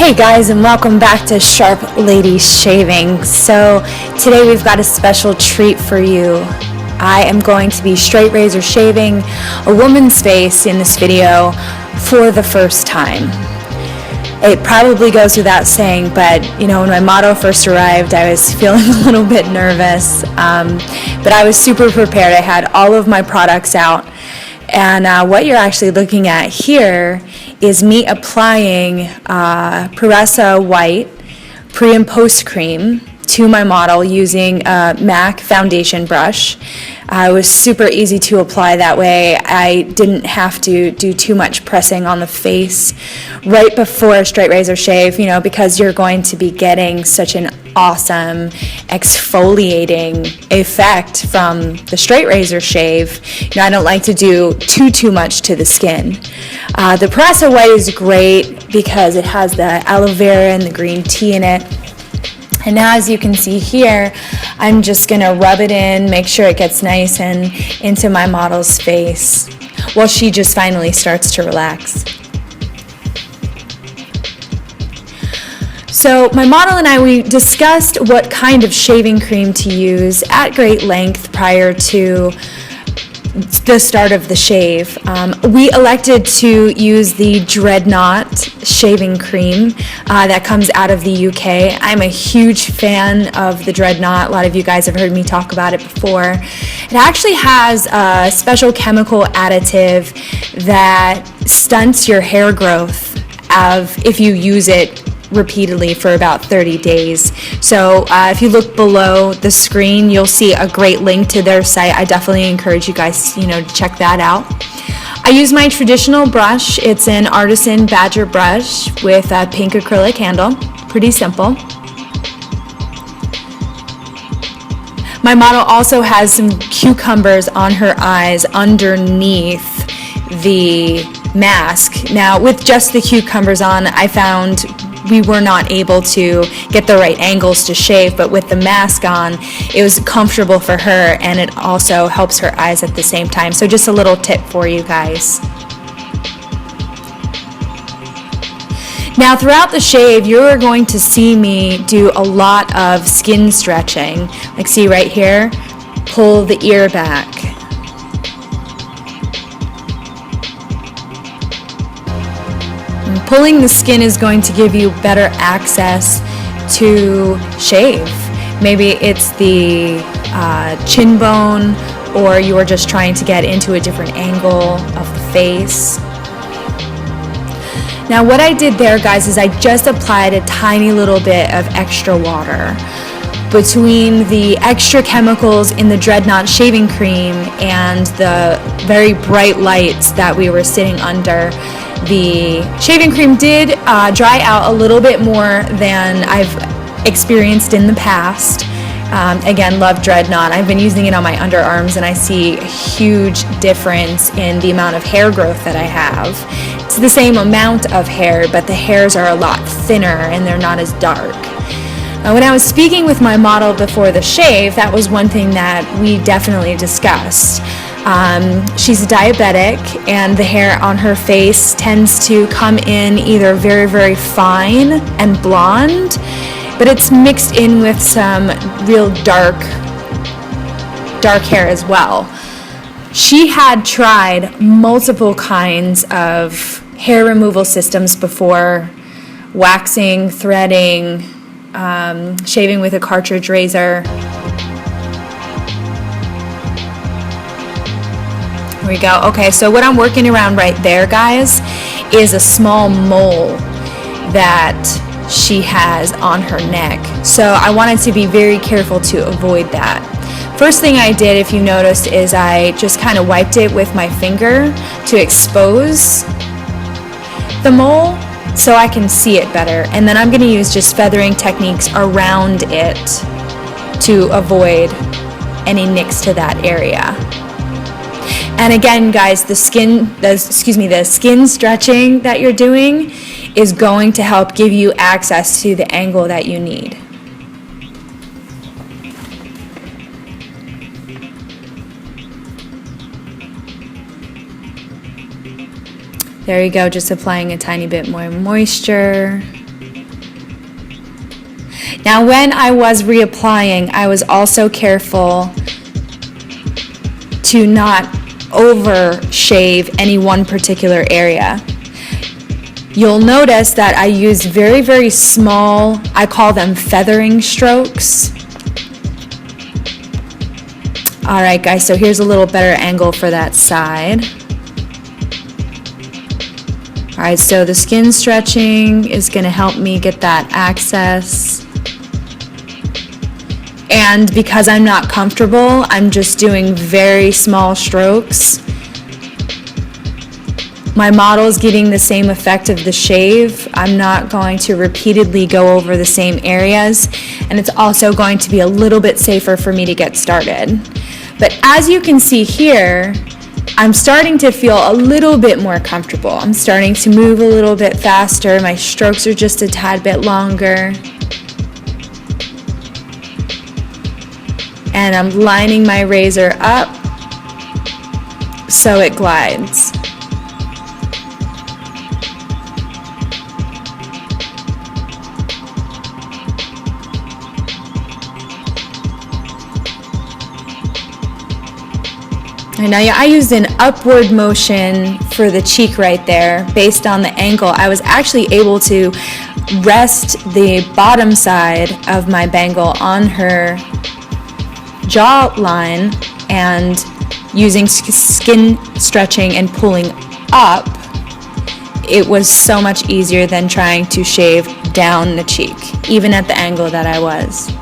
Hey guys, and welcome back to Sharp Lady Shaving. So today we've got a special treat for you. I am going to be straight razor shaving a woman's face in this video for the first time. It probably goes without saying, but when my model first arrived, I was feeling a little bit nervous, but I was super prepared. I had all of my products out, and what you're actually looking at here is me applying Proraso white pre and post cream to my model using a MAC foundation brush. It was super easy to apply that way. I didn't have to do too much pressing on the face right before a straight razor shave, because you're going to be getting such an awesome exfoliating effect from the straight razor shave. I don't like to do too much to the skin. The Proraso white is great because it has the aloe vera and the green tea in it. And now, as you can see here, I'm just going to rub it in, make sure it gets nice and into my model's face while she just finally starts to relax. So my model and I, we discussed what kind of shaving cream to use at great length prior to the start of the shave. We elected to use the Dreadnought shaving cream that comes out of the UK. I'm a huge fan of the Dreadnought. A lot of you guys have heard me talk about it before. It actually has a special chemical additive that stunts your hair growth if you use it repeatedly for about 30 days. So if you look below the screen, you'll see a great link to their site. I definitely encourage you guys, to check that out. I use my traditional brush. It's an Artisan Badger brush with a pink acrylic handle. Pretty simple. My model also has some cucumbers on her eyes underneath the mask. Now, with just the cucumbers on, I found we were not able to get the right angles to shave, but with the mask on, it was comfortable for her, and it also helps her eyes at the same time. So just a little tip for you guys. Now, throughout the shave, you're going to see me do a lot of skin stretching. Like, see right here, pull the ear back. Pulling the skin is going to give you better access to shave. Maybe it's the chin bone, or you are just trying to get into a different angle of the face. Now, what I did there, guys, is I just applied a tiny little bit of extra water between the extra chemicals in the Dreadnought shaving cream and the very bright lights that we were sitting under. The shaving cream did dry out a little bit more than I've experienced in the past. Again, love Dreadnought. I've been using it on my underarms, and I see a huge difference in the amount of hair growth that I have. It's the same amount of hair, but the hairs are a lot thinner and they're not as dark. When I was speaking with my model before the shave, that was one thing that we definitely discussed. She's diabetic, and the hair on her face tends to come in either very, very fine and blonde, but it's mixed in with some real dark hair as well. She had tried multiple kinds of hair removal systems before: waxing, threading, shaving with a cartridge razor. Here we go. Okay, so what I'm working around right there, guys, is a small mole that she has on her neck. So I wanted to be very careful to avoid that. First thing I did, if you noticed, is I just kind of wiped it with my finger to expose the mole so I can see it better. And then I'm going to use just feathering techniques around it to avoid any nicks to that area. And again, guys, the skin stretching that you're doing is going to help give you access to the angle that you need. There you go, just applying a tiny bit more moisture. Now, when I was reapplying, I was also careful to not over shave any one particular area. You'll notice that I use very, very small, I call them feathering strokes. All right, guys, so here's a little better angle for that side. All right, so the skin stretching is going to help me get that access. And because I'm not comfortable, I'm just doing very small strokes. My model's getting the same effect of the shave. I'm not going to repeatedly go over the same areas, and it's also going to be a little bit safer for me to get started. But as you can see here, I'm starting to feel a little bit more comfortable. I'm starting to move a little bit faster. My strokes are just a tad bit longer. And I'm lining my razor up so it glides. And now I used an upward motion for the cheek right there based on the angle. I was actually able to rest the bottom side of my Bengall on her jawline, and using skin stretching and pulling up, it was so much easier than trying to shave down the cheek, even at the angle that I was.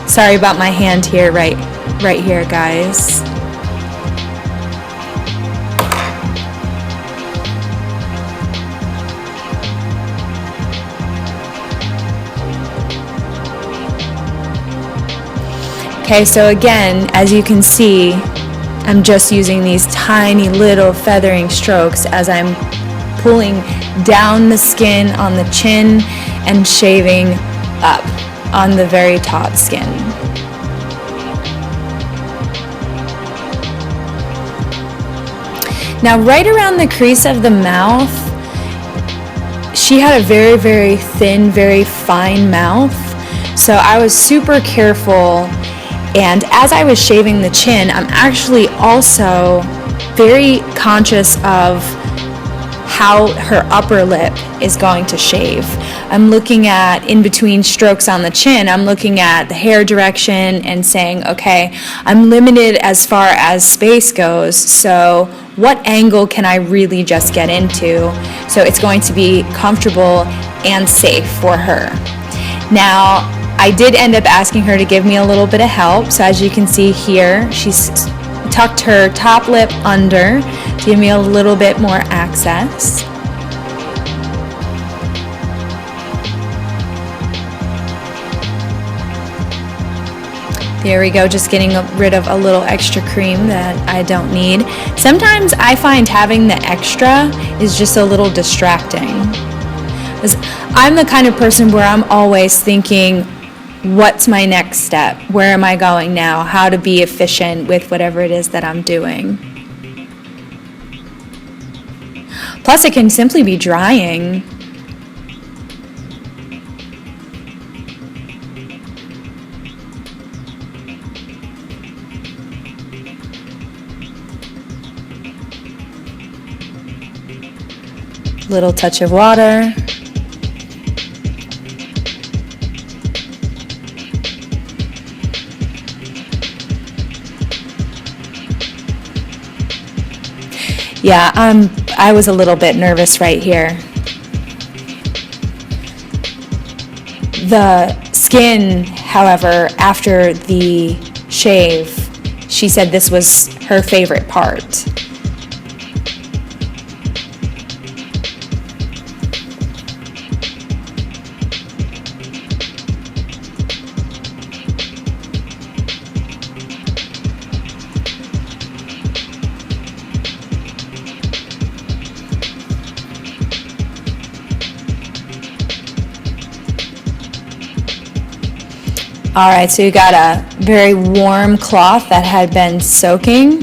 Sorry about my hand here, right here, guys. Okay, so again, as you can see, I'm just using these tiny little feathering strokes as I'm pulling down the skin on the chin and shaving up on the very top skin. Now, right around the crease of the mouth, she had a very, very thin, very fine mouth. So I was super careful. And as I was shaving the chin, I'm actually also very conscious of how her upper lip is going to shave. I'm looking at, in between strokes on the chin, I'm looking at the hair direction and saying, okay, I'm limited as far as space goes, so what angle can I really just get into so it's going to be comfortable and safe for her? Now, I did end up asking her to give me a little bit of help, so as you can see here, she's tucked her top lip under to give me a little bit more access. There we go, just getting rid of a little extra cream that I don't need. Sometimes I find having the extra is just a little distracting. I'm the kind of person where I'm always thinking, what's my next step? Where am I going now? How to be efficient with whatever it is that I'm doing. Plus, it can simply be drying. Little touch of water. Yeah, I was a little bit nervous right here. The skin, however, after the shave, she said this was her favorite part. All right, so you got a very warm cloth that had been soaking.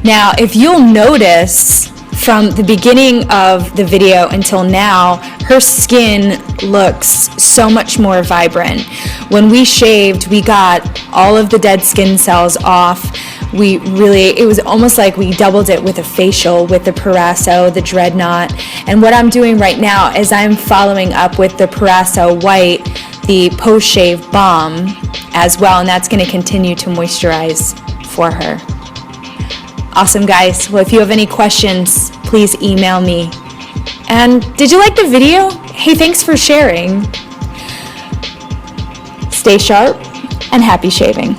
Now, if you'll notice from the beginning of the video until now, her skin looks so much more vibrant. When we shaved, we got all of the dead skin cells off. It was almost like we doubled it with a facial with the Proraso, the Dreadnought. And what I'm doing right now is I'm following up with the Proraso White, the post-shave balm as well, and that's going to continue to moisturize for her. Awesome, guys. Well, if you have any questions, please email me. And did you like the video? Hey, thanks for sharing. Stay sharp and happy shaving.